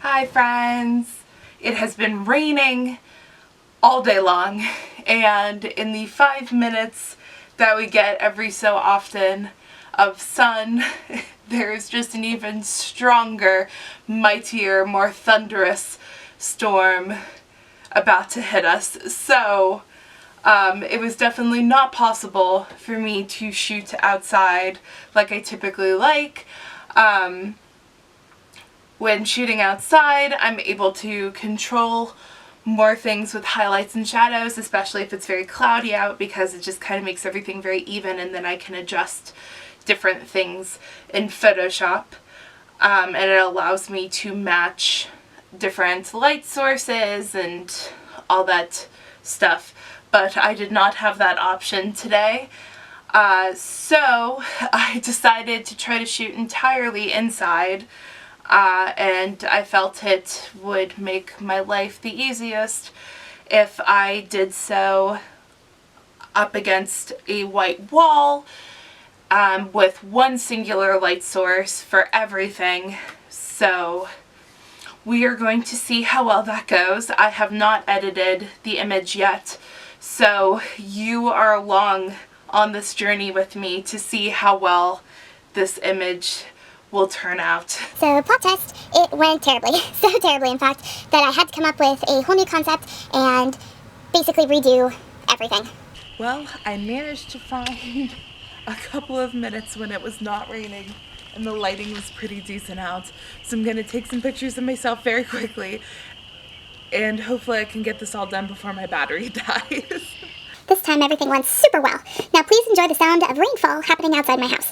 Hi friends! It has been raining all day long, and in the 5 minutes that we get every so often of sun, there is just an even stronger, mightier, more thunderous storm about to hit us. So it was definitely not possible for me to shoot outside like I typically like. When shooting outside, I'm able to control more things with highlights and shadows, especially if it's very cloudy out, because it just kind of makes everything very even, and then I can adjust different things in Photoshop. And it allows me to match different light sources and all that stuff. But I did not have that option today. So I decided to try to shoot entirely inside. And I felt it would make my life the easiest if I did so up against a white wall with one singular light source for everything. So we are going to see how well that goes. I have not edited the image yet, so you are along on this journey with me to see how well this image will turn out. So, plot twist, it went terribly. So terribly, in fact, that I had to come up with a whole new concept and basically redo everything. Well, I managed to find a couple of minutes when it was not raining and the lighting was pretty decent out. So I'm going to take some pictures of myself very quickly, and hopefully I can get this all done before my battery dies. This time everything went super well. Now please enjoy the sound of rainfall happening outside my house.